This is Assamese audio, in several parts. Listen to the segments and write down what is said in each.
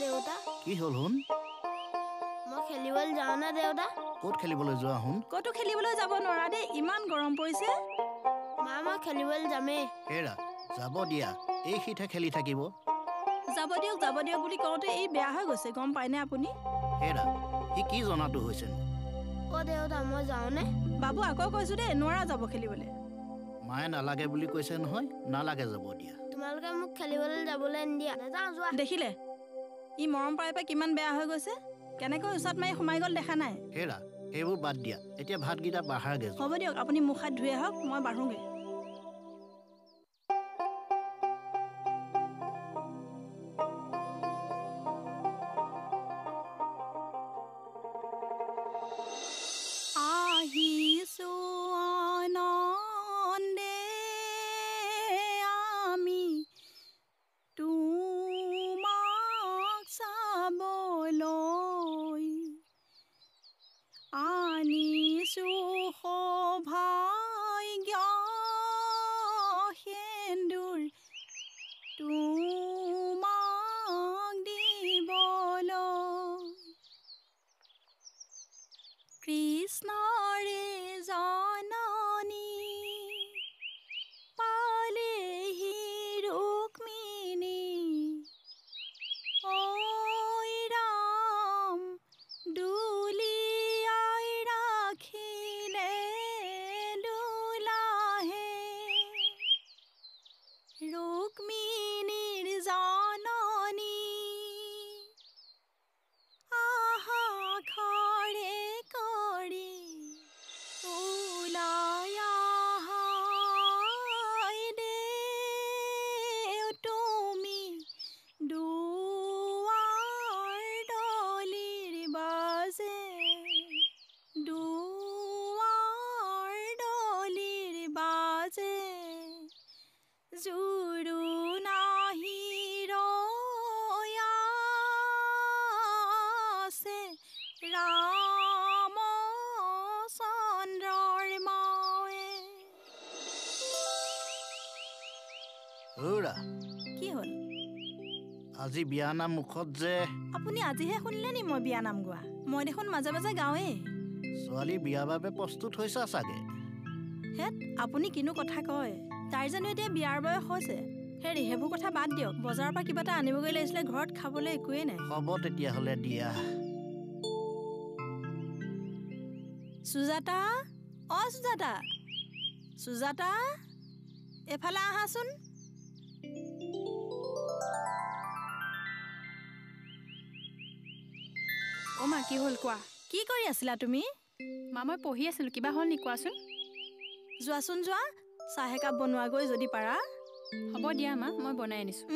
দেউতা কি হল হুন মই খেলিবলৈ যাওঁ না দেউতা ক'ত খেলিবলৈ যোৱা হুন ক'তো খেলিবলৈ যাব নোৱাৰা দেই ইমান গৰম পৰিছে মা মই খেলিবলৈ যামেই হেৰা যাব দিয়া এই সিঠা খেলি থাকিব যাব দিয়ক বুলি কওঁতে এই বেয়া হৈ গৈছে গম পায়নে আপুনি হেৰা সি কি জনাটো হৈছে দেউতা মই যাওঁনে বাবু আকৌ কৈছো দেই নোৱাৰা যাব খেলিবলৈ মায়ে নালাগে বুলি কৈছে নহয় নালাগে যাব দিয়া তোমালোকে মোক খেলিবলৈ যাবলৈ নিদিয়া নাযাওঁ যোৱা দেখিলে ই মৰম পাই পাই কিমান বেয়া হৈ গৈছে কেনেকৈ ওচৰত মাৰি সোমাই গ'ল দেখা নাই হেৰা সেইবোৰ বাদ দিয়া এতিয়া ভাতকেইটা বাঢ়াগে হ'ব দিয়ক আপুনি মুখ হাত ধুই আহক মই বাঢ়োগে আহিছো আনন্দে আমি তোমাক চাবলৈ আনিছো সৌভাগ্য সেন্দুৰ তোমাক দিবলৈ কৃষ্ণৰে জননী পালেহি ৰুক্মিণী ঐ ৰাম দুলিয়াই ৰাখিলে দুলাহে ৰুক্মিণীৰ জননী আহা খৰে কৰি ওলাই আহাই দেও তুমি দুৱাৰ দলিৰ বাজে দুৱাৰ দলিৰ বাজে জুৰু নাহি ৰয়াছে ৰামচন্দ্ৰৰ মাৱে হেৰা কি হ'ল আজি বিয়া নাম মুখত যে আপুনি আজিহে শুনিলে নি মই বিয়া নাম গোৱা মই দেখোন মাজে মাজে গাওঁৱেই ছোৱালী বিয়াৰ বাবে প্ৰস্তুত হৈছা চাগে হেত আপুনি কিনো কথা কয় তাইৰ জানো এতিয়া বিয়াৰ বয়স হৈছে হেৰি সেইবোৰ কথা বাদ দিয়ক বজাৰৰ পৰা কিবা এটা আনিবগৈ লাগিছিলে ঘৰত খাবলৈ একোৱেই নাই হ'ব তেতিয়াহ'লে দিয়া সুজাতা অ সুজাতা সুজাতা এফালে আহাচোন অ মা কি হ'ল কোৱা কি কৰি আছিলা তুমি মা মই পঢ়ি আছিলোঁ কিবা হ'ল নি কোৱাচোন যোৱাচোন যোৱা চাহ একাপ বনোৱাগৈ যদি পাৰা হ'ব দিয়া মা মই বনাই আনিছোঁ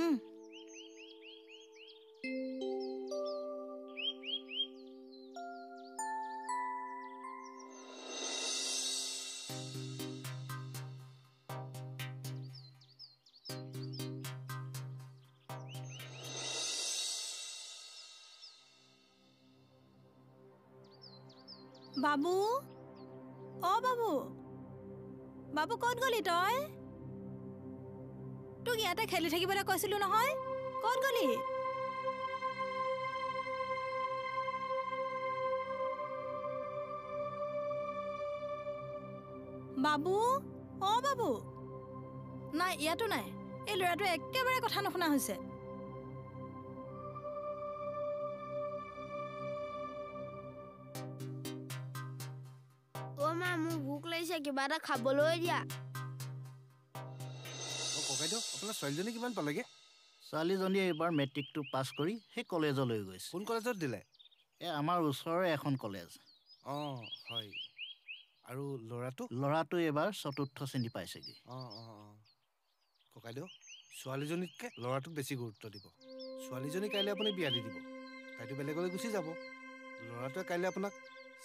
বাবু অ বাবু বাবু ক'ত গলি তই তোক ইয়াতে খেলি থাকিবলৈ কৈছিলো নহয় ক'ত গলি বাবু অ বাবু নাই ইয়াতো নাই এই ল'ৰাটো একেবাৰে কথা নুশুনা হৈছে মা মোৰ ভোক লাগিছে কিবা এটা খাবলৈ দিয়া ককাইদেউ আপোনাৰ ছোৱালীজনী কিমান পালেগে ছোৱালীজনীয়ে এইবাৰ মেট্ৰিকটো পাছ কৰি সেই কলেজলৈ গৈছে কোন কলেজত দিলে আমাৰ ওচৰৰে এখন কলেজ হয় আৰু ল'ৰাটো এইবাৰ ৪ৰ্থ শ্ৰেণী পাইছেগৈ ককাইদেউ ছোৱালীজনীতকৈ ল'ৰাটোক বেছি গুৰুত্ব দিব ছোৱালীজনী কাইলৈ আপুনি বিয়া দি দিব তাইতো বেলেগলৈ গুচি যাব ল'ৰাটোৱে কাইলৈ আপোনাক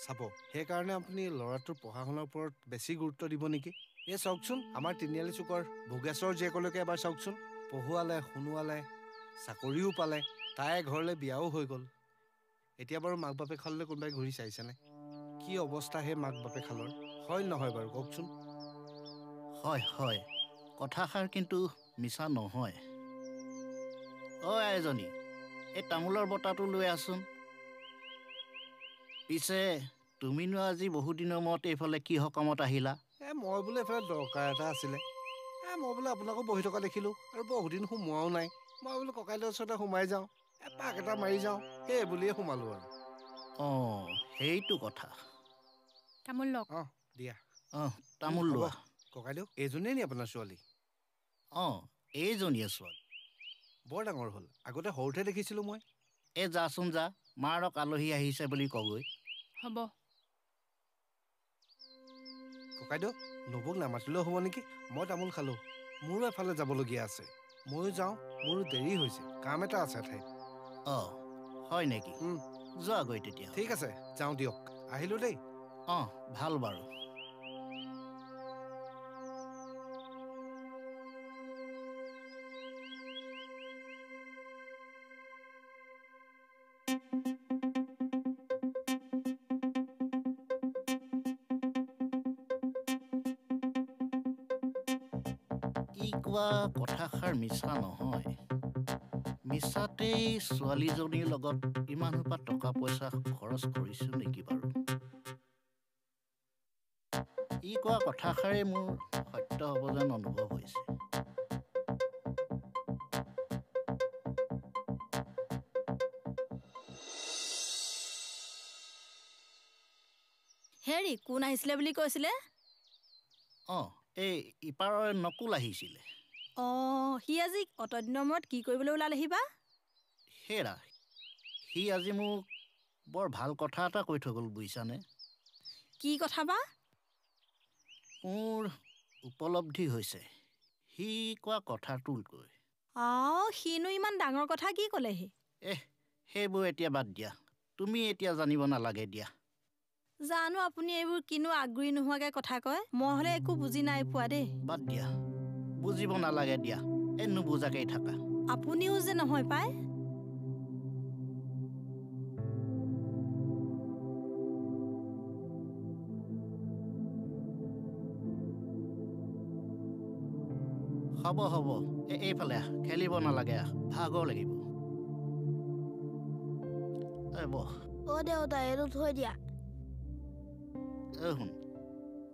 চাব সেইকাৰণে আপুনি ল'ৰাটোৰ পঢ়া শুনাৰ ওপৰত বেছি গুৰুত্ব দিব নেকি এই চাওকচোন আমাৰ তিনিআলি চুকৰ ভোগেশ্বৰ জীয়েকলৈকে এবাৰ চাওকচোন পঢ়ুৱালে শুনোৱালে চাকৰিও পালে তাই ঘৰলৈ বিয়াও হৈ গ'ল এতিয়া বাৰু মাক বাপেক খাললৈ কোনোবাই ঘূৰি চাইছেনে কি অৱস্থা হে মাক বাপেক খালৰ হয় নহয় বাৰু কওকচোন হয় কথাষাৰ কিন্তু মিছা নহয় এজনী এই তামোলৰ বটাটো লৈ আছোন পিছে তুমিনো আজি বহুত দিনৰ মূৰত এইফালে কি সকামত আহিলা মই বোলে এফালে দৰকাৰ এটা আছিলে মই বোলে আপোনাকো বহি থকা দেখিলোঁ আৰু বহুদিন সোমোৱাও নাই মই বোলো ককাইদেউৰ ওচৰতে সোমাই যাওঁ এপাক এটা মাৰি যাওঁ সেই বুলিয়ে সোমালোঁ আৰু অঁ সেইটো কথা তামোল লওক অঁ দিয়া অঁ তামোল লোৱা ককাইদেউ এইজনীয়ে নি আপোনাৰ ছোৱালী অঁ এইজনীয়ে ছোৱালী বৰ ডাঙৰ হ'ল আগতে সৰুতে দেখিছিলোঁ মই এই যাচোন যা মাৰক আলহী আহিছে বুলি কগৈ হ'ব ককাইদেউ নবৌক নামাতিলেও হ'ব নেকি মই তামোল খালোঁ মোৰো এফালে যাবলগীয়া আছে ময়ো যাওঁ মোৰো দেৰি হৈছে কাম এটা আছে ঠাইত অঁ হয় নেকি যোৱাগৈ তেতিয়া ঠিক আছে যাওঁ দিয়ক আহিলোঁ দেই অঁ ভাল বাৰু ই কোৱা কথাষাৰ মিছা নহয় মিছাতেই ছোৱালীজনীৰ লগত ইমান সোপা টকা পইচা খৰচ কৰিছো নেকি বাৰু ই কোৱা কথাষাৰে মোৰ সত্য হ'ব যেন অনুভৱ হৈছে হেৰি কোন আহিছিলে বুলি কৈছিলে অঁ এই ইপাৰৰ নকুল আহিছিলে অঁ সি আজি অতদিনৰ মূৰত কি কৰিবলৈ ওলালেহি বা হেৰা সি আজি মোক বৰ ভাল কথা এটা কৈ থৈ গ'ল বুজিছানে কি কথা বা মোৰ উপলব্ধি হৈছে সি কোৱা কথাটোতকৈ সিনো ইমান ডাঙৰ কথা কি ক'লেহি সেইবোৰ এতিয়া বাদ দিয়া তুমি এতিয়া জানিব নালাগে দিয়া জানো আপুনি এইবোৰ কিনো আগ্ৰহী নোহোৱাকৈ কথা কয় মই হ'লে একো বুজি নাই পোৱা দেই বাদ দিয়া বুজিব নালাগে দিয়া নুবুজাকেই থাকা আপুনিও যে নহয় পায় হ'ব হ'ব এইফালে খেলিব নালাগে ভাগৰ লাগিব অ' দেউতা এইটো থৈ দিয়া শুন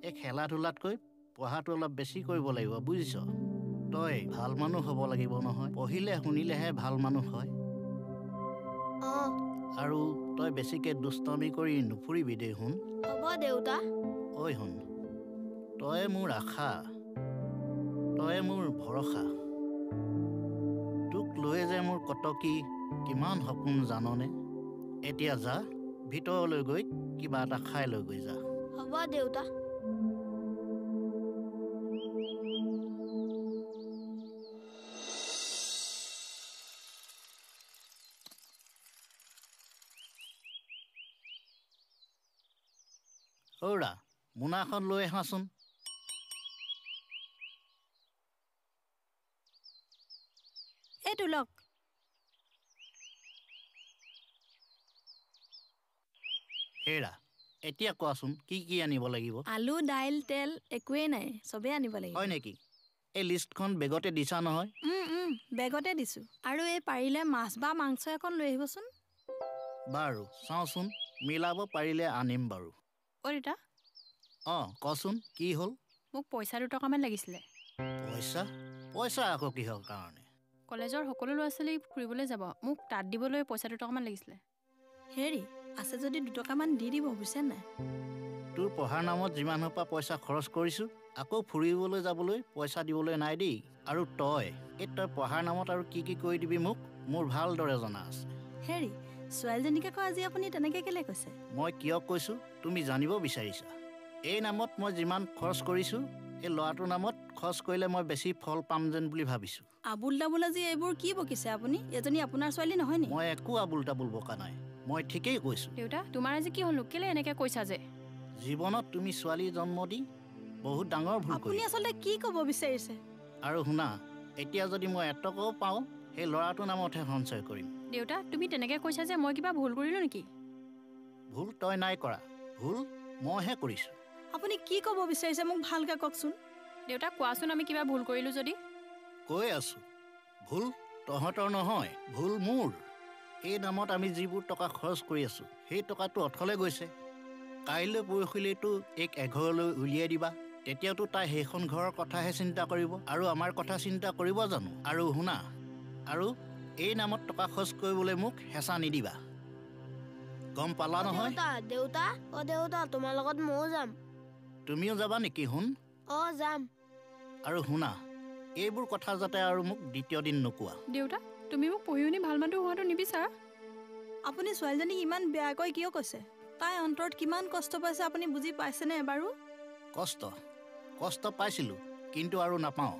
এই খেলা ধূলাতকৈ পঢ়াটো অলপ বেছি কৰিব লাগিব বুজিছ তই ভাল মানুহ হ'ব লাগিব নহয় পঢ়িলে শুনিলেহে ভাল মানুহ হয় অঁ আৰু তই বেছিকৈ দুষ্টামি কৰি নুফুৰিবি দেই শুন হ'ব দেউতা ঐ শুন তই মোৰ আশা তই মোৰ ভৰসা তোক লৈ যে মোৰ কটকী কিমান সপোন জাননে এতিয়া যা ভিতৰলৈ গৈ কিবা এটা খাই লৈ গৈ যা হ'ব দেউতা ঔৰা মোনাখন লৈ আহাচোন এইটো লওক হেৰা এতিয়া কোৱাচোন কি কি আনিব লাগিব আলু দাইল তেল একোৱেই নাই চবেই আনিব লাগিব হয় নেকি এই লিষ্টখন বেগতে দিছা নহয় বেগতে দিছোঁ আৰু এই পাৰিলে মাছ বা মাংস এখন লৈ আহিবচোন বাৰু চাওঁচোন মিলাব পাৰিলে আনিম বাৰু অ' দেউতা অঁ কচোন কি হ'ল মোক পইচা 2 টকামান লাগিছিলে পইচা পইচা আকৌ কিহৰ কাৰণে কলেজৰ সকলো ল'ৰা ছোৱালী ফুৰিবলৈ যাব মোক তাত দিবলৈ পইচা 2 টকামান লাগিছিলে হেৰি আছে যদি 2 টকামান দি দিব বুজিছে নাই তোৰ পঢ়াৰ নামত যিমান সোপা পইচা খৰচ কৰিছোঁ আকৌ ফুৰিবলৈ যাবলৈ পইচা দিবলৈ নাই দেই আৰু তই পঢ়াৰ নামত আৰু কি কি কৰি দিবি মোক মোৰ ভালদৰে জনা আছে হেৰি ছোৱালীজনীকে কয় আজি আপুনি তেনেকৈ কেলৈ কৈছে মই কিয় কৈছোঁ তুমি জানিব বিচাৰিছা এই নামত মই যিমান খৰচ কৰিছোঁ এই ল'ৰাটোৰ নামত খৰচ কৰিলে মই বেছি ফল পাম যেন বুলি ভাবিছোঁ আবুল তাবুল আজি এইবোৰ কি বকিছে আপুনি এজনী আপোনাৰ ছোৱালী নহয় নি মই একো আবুল তাবুল বকা নাই মই ঠিকেই কৈছোঁ দেউতা তোমাৰ আজি কি হ'লো কেলে এনেকৈ কৈছা যে জীৱনত তুমি ছোৱালী জন্ম দি বহুত ডাঙৰ ভুল আপুনি কৰিলা আচলতে কি ক'ব বিচাৰিছে আৰু শুনা এতিয়া যদি মই এটকাও পাওঁ সেই ল'ৰাটোৰ নামতহে সঞ্চয় কৰিম দেউতা তুমি তেনেকৈ কৈছা যে মই কিবা ভুল কৰিলোঁ নেকি ভুল তই নাই কৰা ভুল মইহে কৰিছোঁ আপুনি কি ক'ব বিচাৰিছে মোক ভালকৈ কওকচোন দেউতা কোৱাচোন আমি কিবা ভুল কৰিলোঁ যদি কৈ আছোঁ ভুল তহঁতৰ নহয় ভুল মোৰ এই নামত আমি যিবোৰ টকা খৰচ কৰি আছোঁ সেই টকাটো অথলে গৈছে। কাইলৈ পৰহিলৈতো এইক এঘৰলৈ উলিয়াই দিবা, তেতিয়াতো তাই সেইখন ঘৰৰ কথাহে চিন্তা কৰিব আৰু আমাৰ কথা চিন্তা কৰিব জানো? আৰু শুনা, আৰু এই নামত টকা খৰচ কৰিবলৈ মোক হেঁচা নিদিবা, গম পালা নহয়? দেউতা দেউতা তোমাৰ লগত ময়ো যাম। তুমিও যাবা নেকি? শুন, যাম। আৰু শুনা, এইবোৰ কথা যাতে আৰু মোক দ্বিতীয় দিন নোকোৱা। দেউতা, তুমি মোক পঢ়ি শুনি ভাল মানুহ হোৱাটো নিবিচাৰা? আপুনি ছোৱালীজনীক ইমান বেয়াকৈ কিয় কৈছে? তাই অন্তৰত কিমান কষ্ট পাইছে আপুনি বুজি পাইছেনে এবাৰো? কষ্ট পাইছিলোঁ, কিন্তু আৰু নাপাওঁ।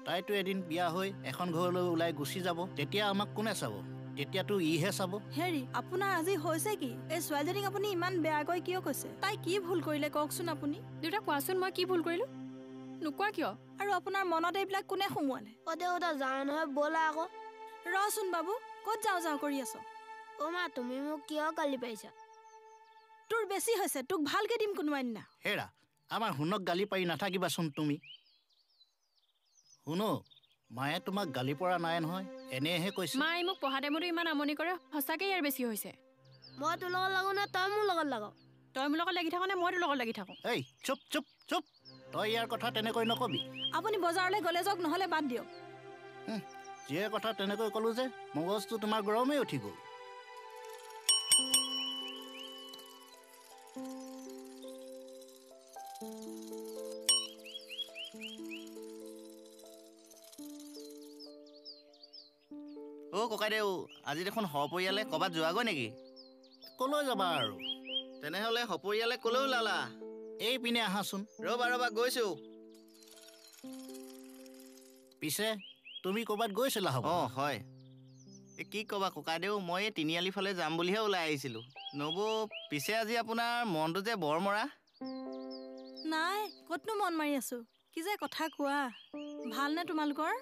তাইতো এদিন বিয়া হৈ এখন ঘৰলৈ ওলাই গুচি যাব, তেতিয়া আমাক কোনে চাব? তেতিয়াতো ইহে চাব। হেৰি, আপোনাৰ আজি হৈছে কি? এই ছোৱালীজনীক আপুনি ইমান বেয়াকৈ কিয় কৈছে? তাই কি ভুল কৰিলে কওকচোন আপুনি? দেউতা কোৱাচোন, মই কি ভুল কৰিলোঁ? নোকোৱা কিয়? আৰু আপোনাৰ মনত এইবিলাক কোনে সোমোৱালে? দেউতা যাওঁ নহয়, ব'লা আকৌ। ৰচোন বাবু, ক'ত যাওঁ কৰি আছ? মা, তুমি মোক কিয় গালি পাৰিছা? তোৰ বেছি হৈছে, তোক ভালকে দিম কোনোবা দিনা। হেৰা, আমাৰ শুনক গালি পাৰি নাথাকিবাচোন তুমি। শুনো, মায়ে তোমাক গালি পৰা নাই নহয়, এনেহে কৈছে। মায়ে মোক পঢ়া টাইমতো ইমান আমনি কৰে, সঁচাকৈ ইয়াৰ বেছি হৈছে। মই তোৰ লগত লাগো নে তই মোৰ লগত লাগ? তই মোৰ লগত লাগি থাক নে মই তোৰ লগত লাগি থাকোঁ? এই চুপ চুপ চুপ, তই ইয়াৰ কথা তেনেকৈ নকবি। আপুনি বজাৰলৈ গ'লে যাওক, নহ'লে বাদ দিয়ক। যিয়ে কথা তেনেকৈ ক'লোঁ যে মগজটো তোমাৰ গৰমেই উঠি গ'ল। ককাইদেউ, আজি দেখোন সপৰিয়ালে ক'ৰবাত যোৱাগৈ নেকি? ক'লৈ যাবা আৰু? তেনেহ'লে সপৰিয়ালে ক'লৈ ওলালা? এইপিনে আহাচোন। ৰ'বা গৈছোঁ। পিছে তুমি ক'ৰবাত গৈছিলা? হ'ব। হয়। কি ক'বা ককাইদেউ, মই এই তিনিআলি ফালে যাম বুলিহে ওলাই আহিছিলোঁ। নবৌ, পিছে আজি আপোনাৰ মনটো যে বৰ মৰা। নাই, ক'তনো মন মাৰি আছো। কি যে কথা কোৱা। ভালনে তোমালোকৰ?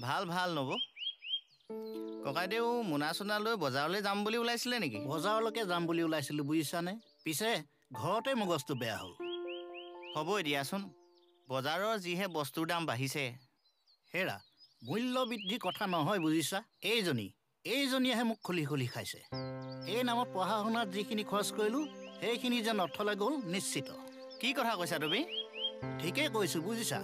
ভাল নবৌ। ককাইদেউ, মোনা চোনা লৈ বজাৰলৈ যাম বুলি ওলাইছিলে নেকি? বজাৰলৈকে যাম বুলি ওলাইছিলোঁ, বুজিছানে? পিছে ঘৰতে মগজটো বেয়া হ'ল। হ'বই দিয়াচোন, বজাৰৰ যিহে বস্তুৰ দাম বাঢ়িছে। হেৰা, মূল্য বৃদ্ধিৰ কথা নহয়, বুজিছা? এইজনীয়েহে মোক খুলি খাইছে। এই নামত পঢ়া শুনাত যিখিনি খৰচ কৰিলোঁ সেইখিনি যেন অথলে গ'ল নিশ্চিত। কি কথা কৈছা তুমি? ঠিকেই কৈছোঁ, বুজিছা?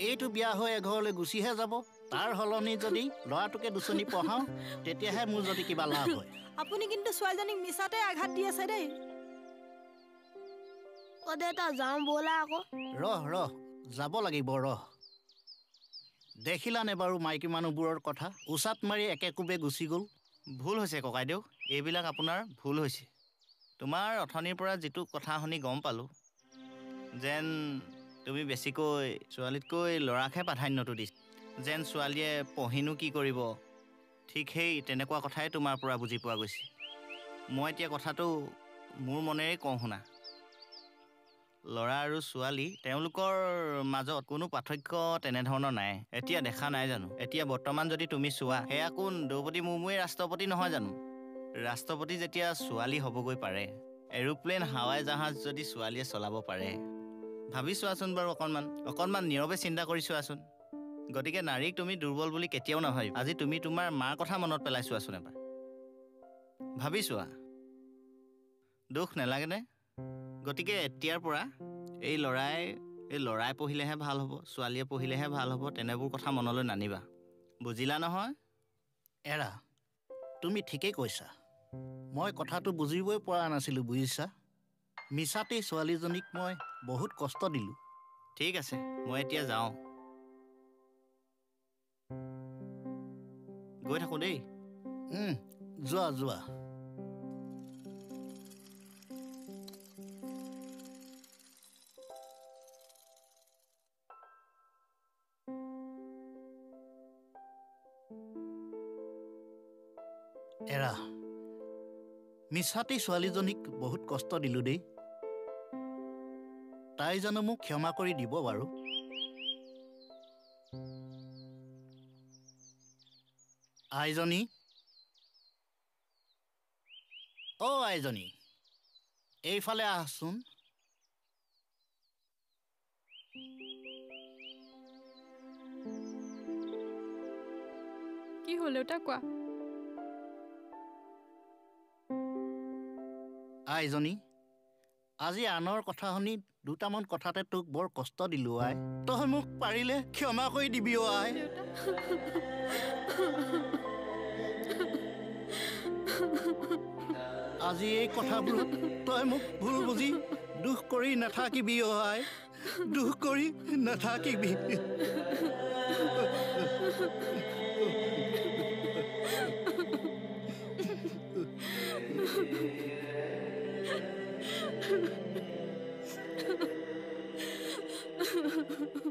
এইটো বিয়া হৈ এঘৰলৈ গুচিহে যাব, তাৰ সলনি যদি ল'ৰাটোকে দুচনি পঢ়াওঁ তেতিয়াহে মোৰ যদি কিবা লাভ হয়। আপুনি কিন্তু ছোৱালীজনীক মিছাতে আঘাত দি আছে দেই। দেউতা যাওঁ ব'লা আকৌ। ৰহ, যাব লাগিব, ৰহ। দেখিলানে বাৰু মাইকী মানুহবোৰৰ কথা? উচাত মাৰি একে কোবে গুচি গ'ল। ভুল হৈছে ককাইদেউ, এইবিলাক আপোনাৰ ভুল হৈছে। তোমাৰ অথনিৰ পৰা যিটো কথা শুনি গম পালোঁ, যেন তুমি বেছিকৈ ছোৱালীতকৈ ল'ৰাকহে প্ৰাধান্যটো দিছা। যেন ছোৱালীয়ে পঢ়িনো কি কৰিব, ঠিক সেই তেনেকুৱা কথাই তোমাৰ পৰা বুজি পোৱা গৈছে। মই এতিয়া কথাটো মোৰ মনেৰে কওঁ শুনা। ল'ৰা আৰু ছোৱালী, তেওঁলোকৰ মাজত কোনো পাৰ্থক্য তেনেধৰণৰ নাই। এতিয়া দেখা নাই জানো? এতিয়া বৰ্তমান যদি তুমি চোৱা, সেয়া কোন দ্ৰৌপদী মুৰ্মুৱে ৰাষ্ট্ৰপতি নহয় জানো? ৰাষ্ট্ৰপতি যেতিয়া ছোৱালী হ'বগৈ পাৰে, এৰোপ্লেন হাৱাই জাহাজ যদি ছোৱালীয়ে চলাব পাৰে, ভাবি চোৱাচোন বাৰু, অকণমান নীৰৱে চিন্তা কৰি চোৱাচোন। গতিকে নাৰীক তুমি দুৰ্বল বুলি কেতিয়াও নাভাবি। আজি তুমি তোমাৰ মাৰ কথা মনত পেলাই চোৱাচোন এবাৰ, ভাবি চোৱা। দুখ নালাগেনে? গতিকে এতিয়াৰ পৰা এই ল'ৰাই পঢ়িলেহে ভাল হ'ব, ছোৱালীয়ে পঢ়িলেহে ভাল হ'ব, তেনেবোৰ কথা মনলৈ নানিবা, বুজিলা নহয়? এৰা, তুমি ঠিকেই কৈছা। মই কথাটো বুজিবই পৰা নাছিলোঁ, বুজিছা? মিছাতেই ছোৱালীজনীক মই বহুত কষ্ট দিলোঁ। ঠিক আছে, মই এতিয়া যাওঁ, গৈ থাকোঁ দেই। যোৱা। এৰা, মিছাতেই ছোৱালীজনীক বহুত কষ্ট দিলোঁ দেই। তাই জানো মোক ক্ষমা কৰি দিব বাৰু? আইজনী, আইজনী, এইফালে আহচোন। কি হ'ল দেউতা, কোৱা? আইজনী আজি আনৰ কথা শুনি দুটামান কথাতে তোক বৰ কষ্ট দিলো আই তই মোক পাৰিলে ক্ষমা কৰি দিবি অ আই আজি এই কথাবোৰ তই মোক ভুল বুজি দুখ কৰি নাথাকিবি অ আই দুখ কৰি নাথাকিবি